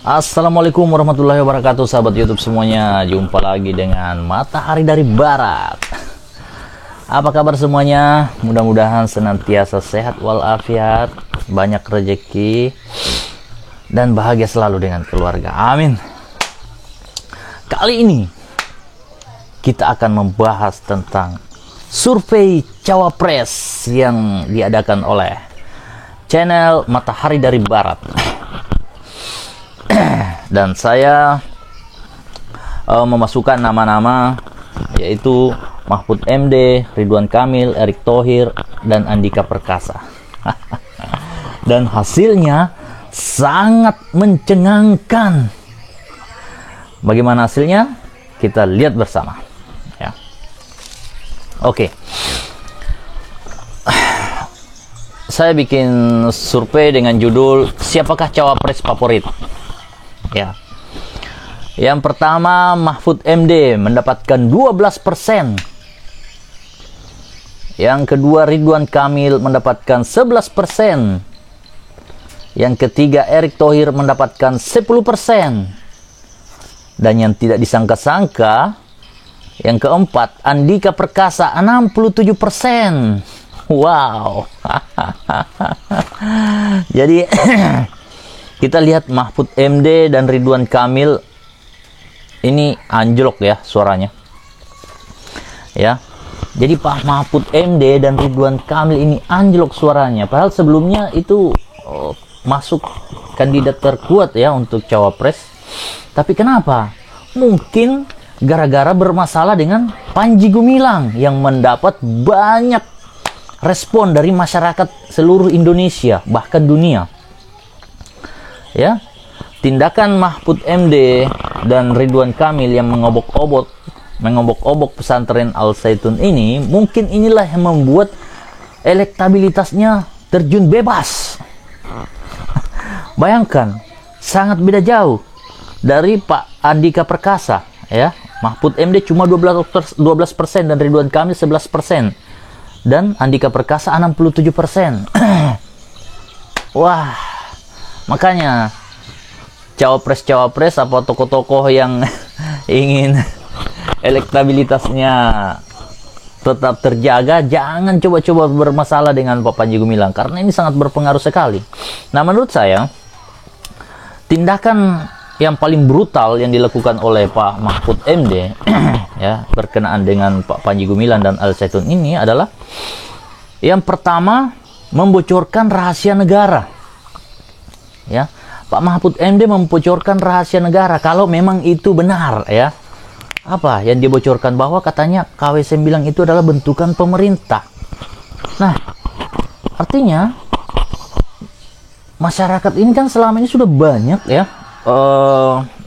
Assalamualaikum warahmatullahi wabarakatuh, sahabat YouTube semuanya. Jumpa lagi dengan Matahari dari Barat. Apa kabar semuanya? Mudah-mudahan senantiasa sehat walafiat, banyak rezeki, dan bahagia selalu dengan keluarga. Amin. Kali ini kita akan membahas tentang survei cawapres yang diadakan oleh channel Matahari dari Barat. Dan saya memasukkan nama-nama yaitu Mahfud MD, Ridwan Kamil, Erick Thohir, dan Andika Perkasa. Dan hasilnya sangat mencengangkan. Bagaimana hasilnya? Kita lihat bersama. Ya. Oke. Saya bikin survei dengan judul "Siapakah cawapres favorit?" Ya. Yang pertama Mahfud MD mendapatkan 12%. Yang kedua Ridwan Kamil mendapatkan 11%. Yang ketiga Erick Thohir mendapatkan 10%. Dan yang tidak disangka-sangka, yang keempat Andika Perkasa 67%. Wow. Jadi kita lihat Mahfud MD dan Ridwan Kamil ini anjlok ya suaranya. Ya. Jadi Pak Mahfud MD dan Ridwan Kamil ini anjlok suaranya. Padahal sebelumnya itu masuk kandidat terkuat ya untuk cawapres. Tapi kenapa? Mungkin gara-gara bermasalah dengan Panji Gumilang yang mendapat banyak respon dari masyarakat seluruh Indonesia bahkan dunia. Ya, tindakan Mahfud MD dan Ridwan Kamil yang mengobok-obok pesantren Al Zaitun ini, mungkin inilah yang membuat elektabilitasnya terjun bebas. Bayangkan, sangat beda jauh dari Pak Andika Perkasa, ya. Mahfud MD cuma 12% dan Ridwan Kamil 11%. Dan Andika Perkasa 67%. Wah, makanya cawapres-cawapres apa tokoh-tokoh yang ingin elektabilitasnya tetap terjaga, jangan coba-coba bermasalah dengan Pak Panji Gumilang karena ini sangat berpengaruh sekali. Nah, menurut saya tindakan yang paling brutal yang dilakukan oleh Pak Mahfud MD ya berkenaan dengan Pak Panji Gumilang dan Al Zaitun ini adalah yang pertama membocorkan rahasia negara. Ya, Pak Mahfud MD membocorkan rahasia negara kalau memang itu benar ya. Apa yang dibocorkan? Bahwa katanya KW 9 itu adalah bentukan pemerintah. Nah, artinya masyarakat ini kan selama ini sudah banyak ya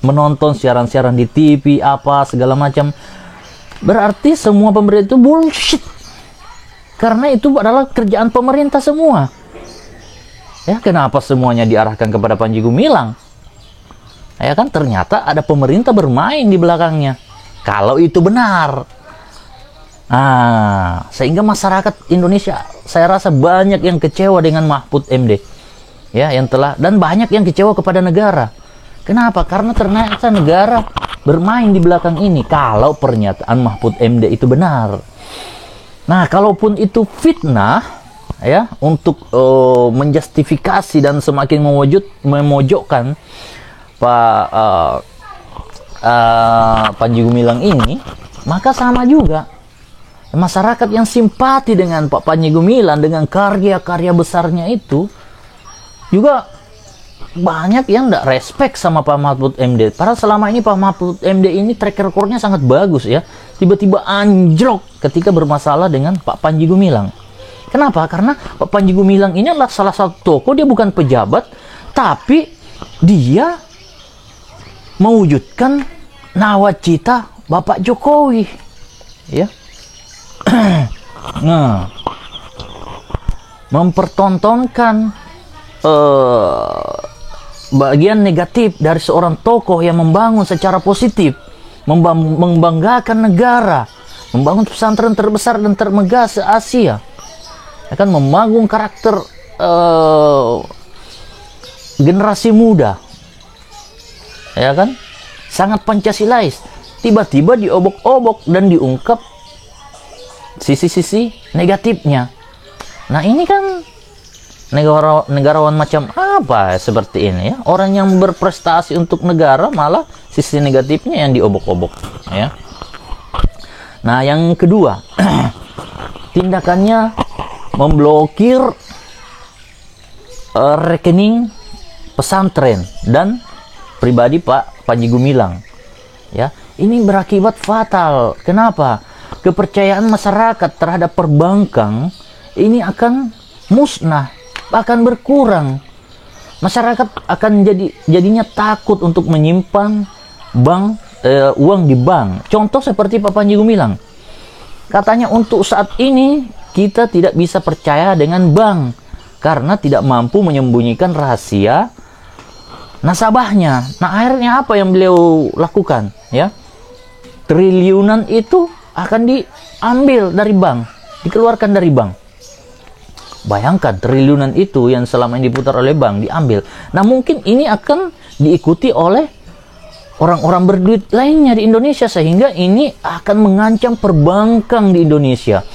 menonton siaran-siaran di TV apa segala macam. Berarti semua pemerintah itu bullshit. Karena itu adalah kerjaan pemerintah semua. Ya, kenapa semuanya diarahkan kepada Panji Gumilang? Ya kan, ternyata ada pemerintah bermain di belakangnya. Kalau itu benar. Nah, sehingga masyarakat Indonesia saya rasa banyak yang kecewa dengan Mahfud MD. Ya, yang telah dan banyak yang kecewa kepada negara. Kenapa? Karena ternyata negara bermain di belakang ini. Kalau pernyataan Mahfud MD itu benar. Nah, kalaupun itu fitnah ya untuk menjustifikasi dan semakin memojokkan Pak Panji Gumilang ini, maka sama juga masyarakat yang simpati dengan Pak Panji Gumilang dengan karya-karya besarnya itu juga banyak yang tidak respect sama Pak Mahfud MD. Padahal selama ini Pak Mahfud MD ini track recordnya sangat bagus ya. Tiba-tiba anjlok ketika bermasalah dengan Pak Panji Gumilang. Kenapa? Karena Pak Panji Gumilang ini adalah salah satu tokoh, dia bukan pejabat, tapi dia mewujudkan nawacita Bapak Jokowi. Ya. Nah, mempertontonkan bagian negatif dari seorang tokoh yang membangun secara positif, membanggakan negara, membangun pesantren terbesar dan termegah se-Asia, akan membangun karakter generasi muda ya kan? Sangat Pancasilais. Tiba-tiba diobok-obok dan diungkap sisi-sisi negatifnya. Nah, ini kan negarawan macam apa seperti ini ya? Orang yang berprestasi untuk negara malah sisi negatifnya yang diobok-obok, ya. Nah, yang kedua, tindakannya memblokir rekening pesantren dan pribadi Pak Panji Gumilang, ya. Ini berakibat fatal. Kenapa? Kepercayaan masyarakat terhadap perbankan ini akan musnah, akan berkurang. Masyarakat akan jadinya takut untuk menyimpan uang di bank. Contoh seperti Pak Panji Gumilang, katanya untuk saat ini kita tidak bisa percaya dengan bank karena tidak mampu menyembunyikan rahasia nasabahnya. Nah, akhirnya apa yang beliau lakukan, ya? Triliunan itu akan diambil dari bank, dikeluarkan dari bank. Bayangkan, triliunan itu yang selama ini diputar oleh bank diambil. Nah, mungkin ini akan diikuti oleh orang-orang berduit lainnya di Indonesia, sehingga ini akan mengancam perbankan di Indonesia.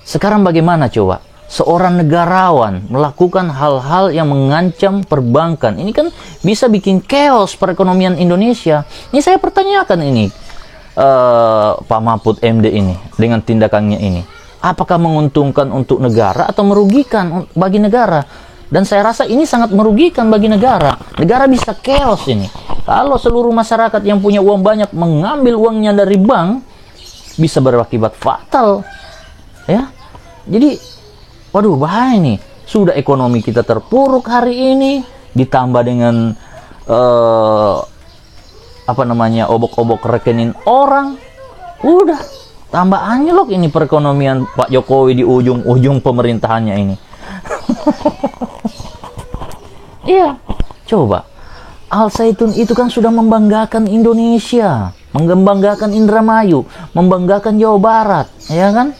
Sekarang bagaimana coba? Seorang negarawan melakukan hal-hal yang mengancam perbankan. Ini kan bisa bikin chaos perekonomian Indonesia. Ini saya pertanyakan ini, Pak Mahfud MD ini dengan tindakannya ini, apakah menguntungkan untuk negara atau merugikan bagi negara? Dan saya rasa ini sangat merugikan bagi negara. Negara bisa chaos ini kalau seluruh masyarakat yang punya uang banyak mengambil uangnya dari bank, bisa berakibat fatal, ya. Jadi, waduh, bahaya nih. Sudah ekonomi kita terpuruk hari ini, ditambah dengan obok-obok rekening orang, udah tambah anjlok ini perekonomian Pak Jokowi di ujung-ujung pemerintahannya ini. Iya, coba Al Zaitun itu kan sudah membanggakan Indonesia, membanggakan Indramayu, membanggakan Jawa Barat, ya kan?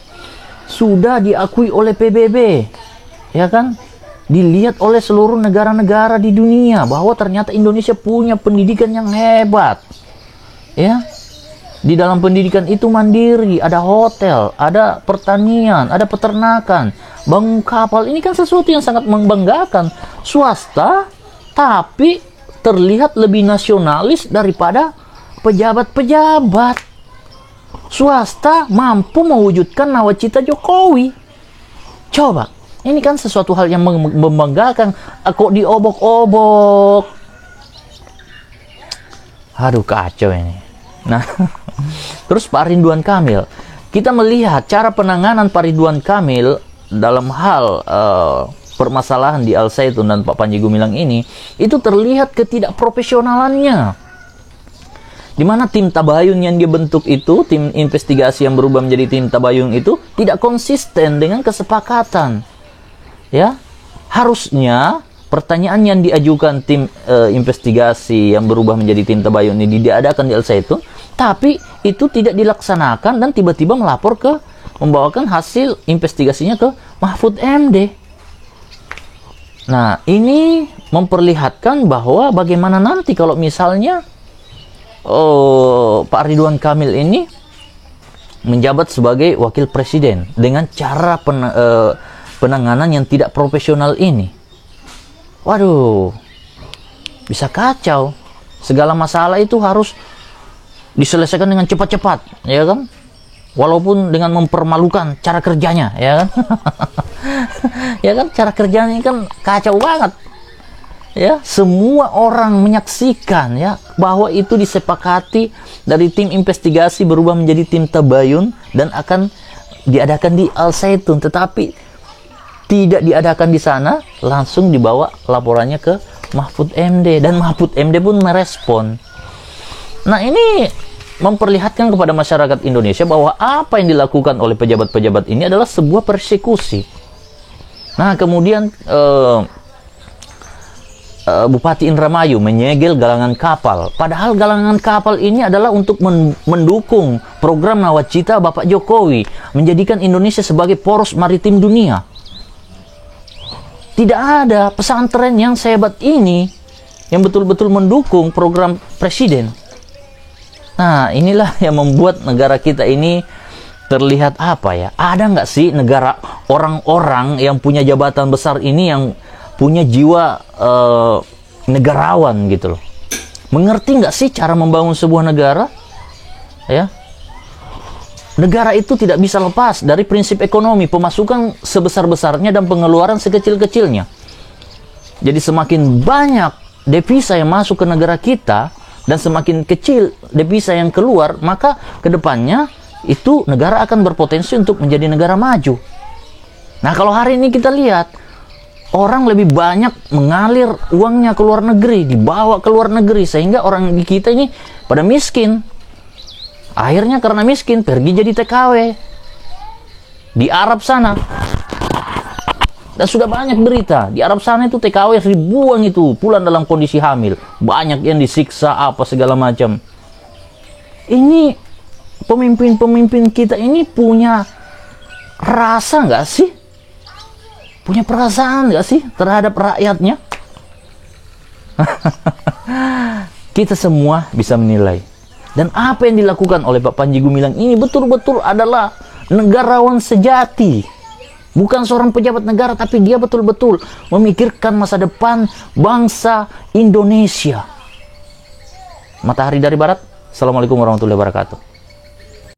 Sudah diakui oleh PBB, ya kan? Dilihat oleh seluruh negara-negara di dunia bahwa ternyata Indonesia punya pendidikan yang hebat, ya. Di dalam pendidikan itu mandiri, ada hotel, ada pertanian, ada peternakan, bangun kapal. Ini kan sesuatu yang sangat membanggakan. Swasta, tapi terlihat lebih nasionalis daripada pejabat-pejabat. Swasta mampu mewujudkan nawacita Jokowi. Coba, ini kan sesuatu hal yang membanggakan. Kok diobok-obok? Aduh, kacau ini. Nah, terus Pak Ridwan Kamil, kita melihat cara penanganan Pak Ridwan Kamil dalam hal permasalahan di Al Zaitun dan Pak Panji Gumilang ini, itu terlihat ketidakprofesionalannya. Di mana tim tabayun yang dia bentuk itu, tim investigasi yang berubah menjadi tim tabayun itu tidak konsisten dengan kesepakatan. Ya, harusnya pertanyaan yang diajukan tim investigasi yang berubah menjadi tim tabayun ini diadakan di Al Zaitun, tapi itu tidak dilaksanakan dan tiba-tiba membawakan hasil investigasinya ke Mahfud MD. Nah, ini memperlihatkan bahwa bagaimana nanti kalau misalnya Pak Ridwan Kamil ini menjabat sebagai wakil presiden dengan cara penanganan yang tidak profesional ini. Waduh, bisa kacau. Segala masalah itu harus diselesaikan dengan cepat-cepat, ya kan? Walaupun dengan mempermalukan cara kerjanya, ya kan? Ya kan, cara kerjanya kan kacau banget. Ya, semua orang menyaksikan ya bahwa itu disepakati dari tim investigasi berubah menjadi tim tabayun dan akan diadakan di Al Zaitun, tetapi tidak diadakan di sana, langsung dibawa laporannya ke Mahfud MD dan Mahfud MD pun merespon. Nah, ini memperlihatkan kepada masyarakat Indonesia bahwa apa yang dilakukan oleh pejabat-pejabat ini adalah sebuah persekusi. Nah, kemudian Bupati Indramayu menyegel galangan kapal. Padahal galangan kapal ini adalah untuk mendukung program nawacita Bapak Jokowi, menjadikan Indonesia sebagai poros maritim dunia. Tidak ada pesantren yang sehebat ini yang betul-betul mendukung program presiden. Nah, inilah yang membuat negara kita ini terlihat apa ya? Ada nggak sih negara orang-orang yang punya jabatan besar ini yang punya jiwa negarawan gitu loh? Mengerti nggak sih cara membangun sebuah negara? Ya, negara itu tidak bisa lepas dari prinsip ekonomi, pemasukan sebesar-besarnya dan pengeluaran sekecil-kecilnya. Jadi semakin banyak devisa yang masuk ke negara kita dan semakin kecil devisa yang keluar, maka kedepannya itu negara akan berpotensi untuk menjadi negara maju. Nah, kalau hari ini kita lihat, orang lebih banyak mengalir uangnya ke luar negeri, dibawa ke luar negeri, sehingga orang di kita ini pada miskin. Akhirnya karena miskin, pergi jadi TKW di Arab sana. Dan sudah banyak berita, di Arab sana itu TKW ribuan itu, pulang dalam kondisi hamil. Banyak yang disiksa, apa segala macam. Ini pemimpin-pemimpin kita ini punya rasa nggak sih? Punya perasaan nggak sih terhadap rakyatnya? Kita semua bisa menilai. Dan apa yang dilakukan oleh Pak Panji Gumilang ini betul-betul adalah negarawan sejati. Bukan seorang pejabat negara, tapi dia betul-betul memikirkan masa depan bangsa Indonesia. Matahari dari Barat. Assalamualaikum warahmatullahi wabarakatuh.